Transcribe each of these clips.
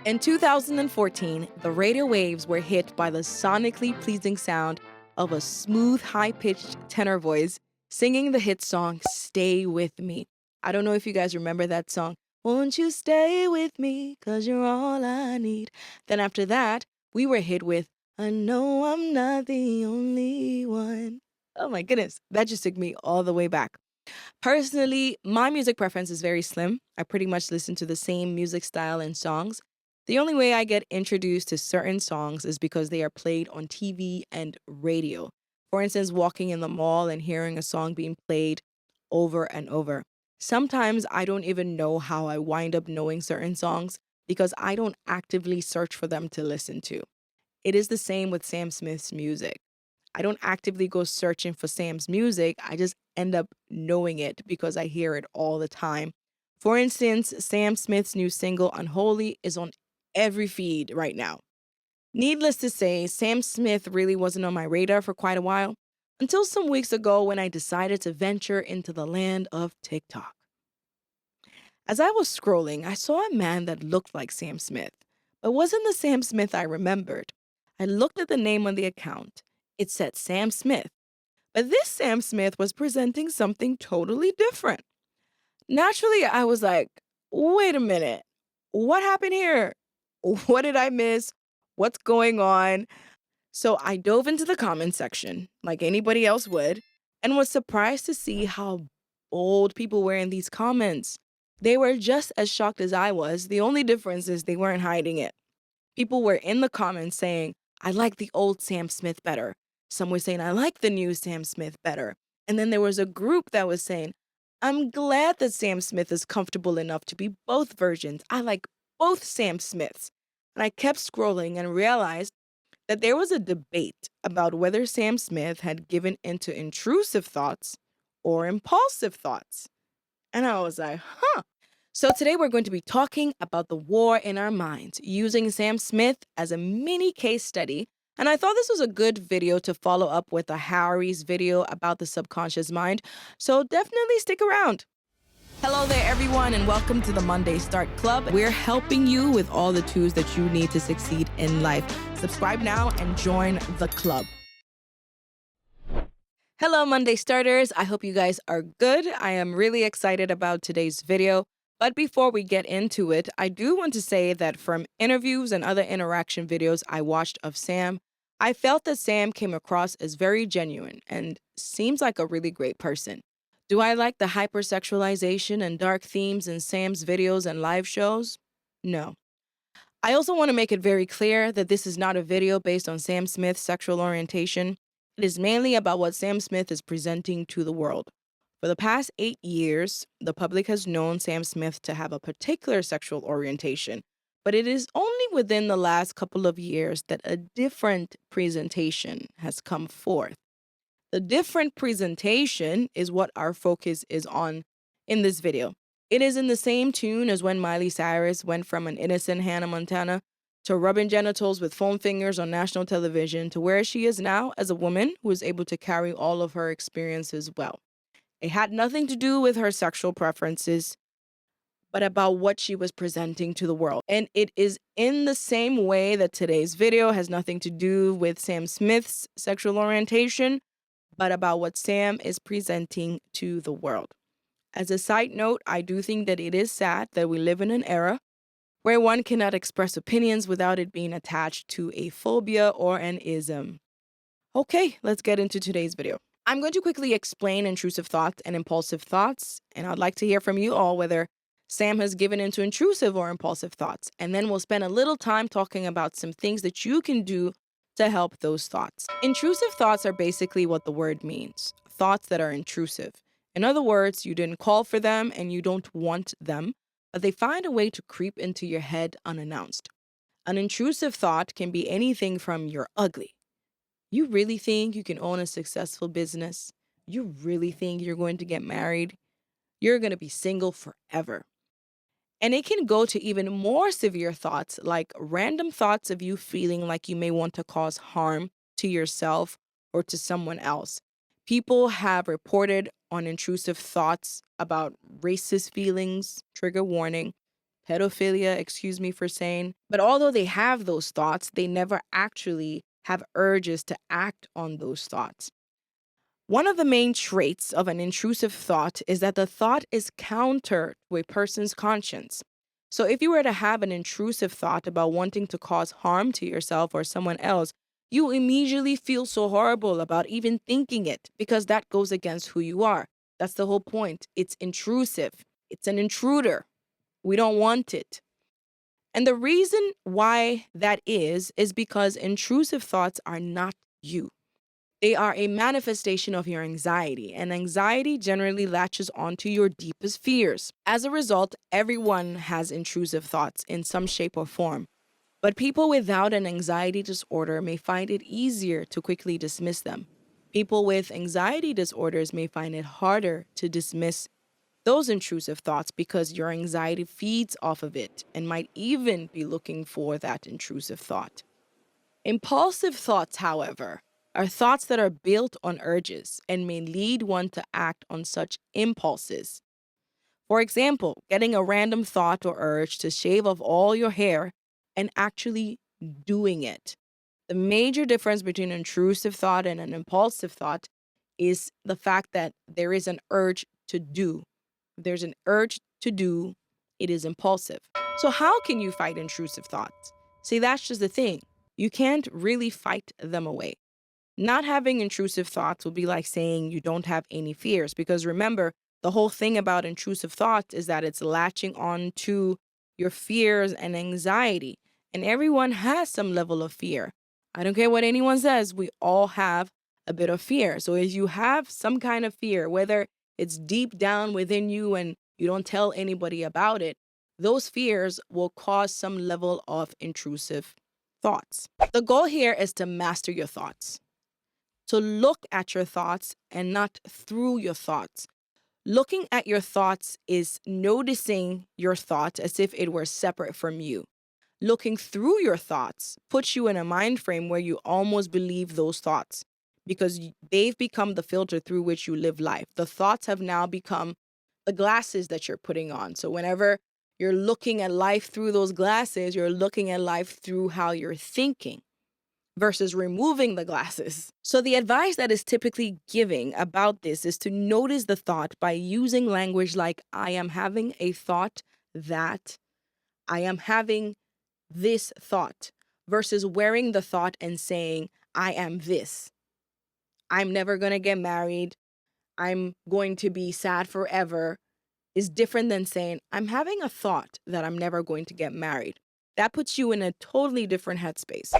In 2014, the radio waves were hit by the sonically pleasing sound of a smooth, high pitched tenor voice singing the hit song Stay With Me. I don't know if you guys remember that song. Won't you stay with me? Cause you're all I need. Then after that, we were hit with I know I'm not the only one. Oh my goodness, that just took me all the way back. Personally, my music preference is very slim. I pretty much listen to the same music style and songs. The only way I get introduced to certain songs is because they are played on TV and radio. For instance, walking in the mall and hearing a song being played over and over. Sometimes I don't even know how I wind up knowing certain songs because I don't actively search for them to listen to. It is the same with Sam Smith's music. I don't actively go searching for Sam's music. I just end up knowing it because I hear it all the time. For instance, Sam Smith's new single, Unholy, is on every feed right now. Needless to say, Sam Smith really wasn't on my radar for quite a while until some weeks ago when I decided to venture into the land of TikTok. As I was scrolling, I saw a man that looked like Sam Smith, but wasn't the Sam Smith I remembered. I looked at the name on the account. It said Sam Smith, but this Sam Smith was presenting something totally different. Naturally, I was like, wait a minute. What happened here? What did I miss? What's going on? So I dove into the comment section, like anybody else would, and was surprised to see how bold people were in these comments. They were just as shocked as I was. The only difference is they weren't hiding it. People were in the comments saying, I like the old Sam Smith better. Some were saying, I like the new Sam Smith better. And then there was a group that was saying, I'm glad that Sam Smith is comfortable enough to be both versions. I like both Sam Smiths. And I kept scrolling and realized that there was a debate about whether Sam Smith had given into intrusive thoughts or impulsive thoughts. And I was like, huh. So today we're going to be talking about the war in our minds using Sam Smith as a mini case study. And I thought this was a good video to follow up with a Harry's video about the subconscious mind. So definitely stick around. Hello there, everyone, and welcome to the Monday Start Club. We're helping you with all the tools that you need to succeed in life. Subscribe now and join the club. Hello, Monday Starters. I hope you guys are good. I am really excited about today's video. But before we get into it, I do want to say that from interviews and other interaction videos I watched of Sam, I felt that Sam came across as very genuine and seems like a really great person. Do I like the hypersexualization and dark themes in Sam's videos and live shows? No. I also want to make it very clear that this is not a video based on Sam Smith's sexual orientation. It is mainly about what Sam Smith is presenting to the world. For the past 8 years, the public has known Sam Smith to have a particular sexual orientation, but it is only within the last couple of years that a different presentation has come forth. The different presentation is what our focus is on in this video. It is in the same tune as when Miley Cyrus went from an innocent Hannah Montana to rubbing genitals with foam fingers on national television to where she is now as a woman who is able to carry all of her experiences well. It had nothing to do with her sexual preferences, but about what she was presenting to the world. And it is in the same way that today's video has nothing to do with Sam Smith's sexual orientation, but about what Sam is presenting to the world. As a side note, I do think that it is sad that we live in an era where one cannot express opinions without it being attached to a phobia or an ism. Okay, let's get into today's video. I'm going to quickly explain intrusive thoughts and impulsive thoughts, and I'd like to hear from you all whether Sam has given into intrusive or impulsive thoughts. And then we'll spend a little time talking about some things that you can do to help those thoughts. Intrusive thoughts are basically what the word means, thoughts that are intrusive. In other words, you didn't call for them and you don't want them, but they find a way to creep into your head unannounced. An intrusive thought can be anything from you're ugly. You really think you can own a successful business? You really think you're going to get married? You're going to be single forever. And it can go to even more severe thoughts, like random thoughts of you feeling like you may want to cause harm to yourself or to someone else. People have reported on intrusive thoughts about racist feelings, trigger warning, pedophilia, excuse me for saying. But although they have those thoughts, they never actually have urges to act on those thoughts. One of the main traits of an intrusive thought is that the thought is counter to a person's conscience. So if you were to have an intrusive thought about wanting to cause harm to yourself or someone else, you immediately feel so horrible about even thinking it because that goes against who you are. That's the whole point. It's intrusive. It's an intruder. We don't want it. And the reason why that is because intrusive thoughts are not you. They are a manifestation of your anxiety, and anxiety generally latches onto your deepest fears. As a result, everyone has intrusive thoughts in some shape or form. But people without an anxiety disorder may find it easier to quickly dismiss them. People with anxiety disorders may find it harder to dismiss those intrusive thoughts because your anxiety feeds off of it and might even be looking for that intrusive thought. Impulsive thoughts, however, are thoughts that are built on urges and may lead one to act on such impulses. For example, getting a random thought or urge to shave off all your hair and actually doing it. The major difference between an intrusive thought and an impulsive thought is the fact that there is an urge to do. If there's an urge to do, it is impulsive. So, how can you fight intrusive thoughts? See, that's just the thing. You can't really fight them away. Not having intrusive thoughts will be like saying you don't have any fears, because remember, the whole thing about intrusive thoughts is that it's latching on to your fears and anxiety. And everyone has some level of fear. I don't care what anyone says, we all have a bit of fear. So if you have some kind of fear, whether it's deep down within you and you don't tell anybody about it, those fears will cause some level of intrusive thoughts. The goal here is to master your thoughts, to look at your thoughts and not through your thoughts. Looking at your thoughts is noticing your thoughts as if it were separate from you. Looking through your thoughts puts you in a mind frame where you almost believe those thoughts because they've become the filter through which you live life. The thoughts have now become the glasses that you're putting on. So whenever you're looking at life through those glasses, you're looking at life through how you're thinking versus removing the glasses. So the advice that is typically giving about this is to notice the thought by using language like I am having a thought that, I am having this thought, versus wearing the thought and saying I am this. I'm never going to get married. I'm going to be sad forever is different than saying I'm having a thought that I'm never going to get married. That puts you in a totally different headspace.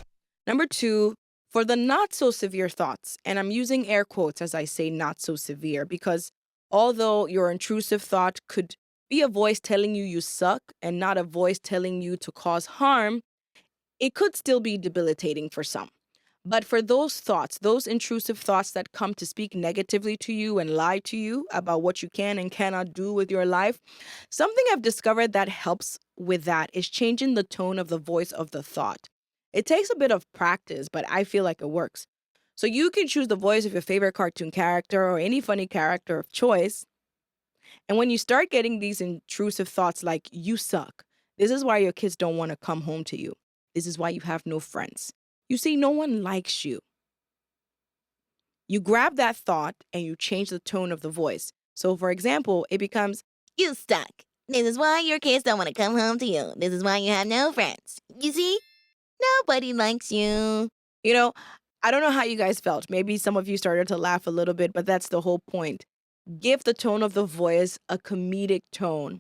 Number 2, for the not so severe thoughts, and I'm using air quotes as I say not so severe because although your intrusive thought could be a voice telling you you suck and not a voice telling you to cause harm, it could still be debilitating for some. But for those thoughts, those intrusive thoughts that come to speak negatively to you and lie to you about what you can and cannot do with your life, something I've discovered that helps with that is changing the tone of the voice of the thought. It takes a bit of practice, but I feel like it works. So you can choose the voice of your favorite cartoon character or any funny character of choice. And when you start getting these intrusive thoughts like, you suck, this is why your kids don't want to come home to you. This is why you have no friends. You see, no one likes you. You grab that thought and you change the tone of the voice. So, for example, it becomes, You suck. This is why your kids don't want to come home to you. This is why you have no friends. You see? Nobody likes you. you know, I don't know how you guys felt. Maybe some of you started to laugh a little bit, but that's the whole point. Give the tone of the voice a comedic tone.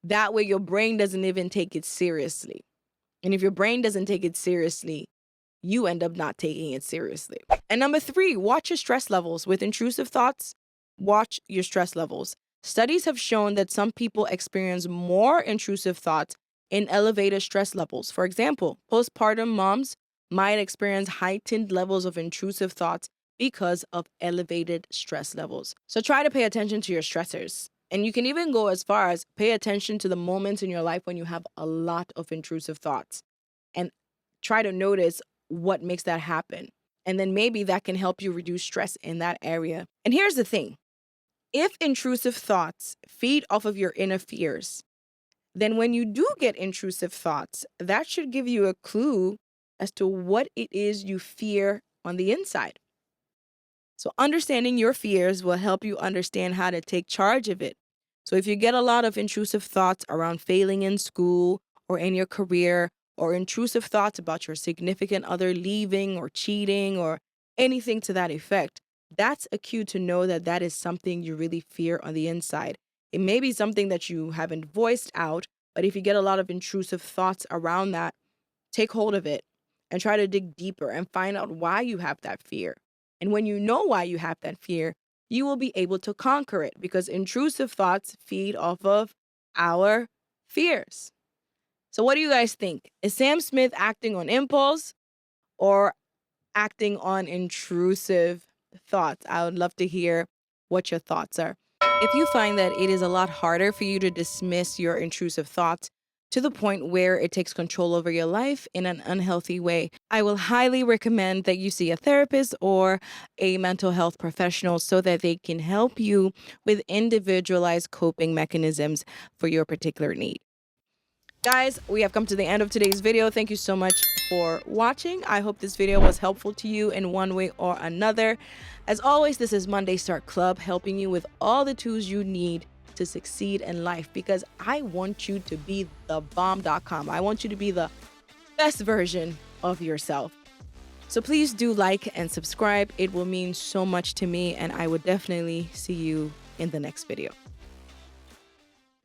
That way, your brain doesn't even take it seriously. And if your brain doesn't take it seriously, you end up not taking it seriously. And number 3, watch your stress levels. With intrusive thoughts, watch your stress levels. Studies have shown that some people experience more intrusive thoughts in elevated stress levels. For example, postpartum moms might experience heightened levels of intrusive thoughts because of elevated stress levels. So try to pay attention to your stressors. And you can even go as far as pay attention to the moments in your life when you have a lot of intrusive thoughts and try to notice what makes that happen. And then maybe that can help you reduce stress in that area. And here's the thing. If intrusive thoughts feed off of your inner fears, then when you do get intrusive thoughts, that should give you a clue as to what it is you fear on the inside. So, understanding your fears will help you understand how to take charge of it. So, if you get a lot of intrusive thoughts around failing in school or in your career, or intrusive thoughts about your significant other leaving or cheating or anything to that effect, that's a cue to know that that is something you really fear on the inside. It may be something that you haven't voiced out, but if you get a lot of intrusive thoughts around that, take hold of it and try to dig deeper and find out why you have that fear. And when you know why you have that fear, you will be able to conquer it because intrusive thoughts feed off of our fears. So, what do you guys think? Is Sam Smith acting on impulse or acting on intrusive thoughts? I would love to hear what your thoughts are. If you find that it is a lot harder for you to dismiss your intrusive thoughts to the point where it takes control over your life in an unhealthy way, I will highly recommend that you see a therapist or a mental health professional so that they can help you with individualized coping mechanisms for your particular need. Guys, we have come to the end of today's video. Thank you so much for watching. I hope this video was helpful to you in one way or another. As always, this is Monday Start Club, helping you with all the tools you need to succeed in life, because I want you to be the bomb.com. I want you to be the best version of yourself. So please do like and subscribe. It will mean so much to me, and I would definitely see you in the next video.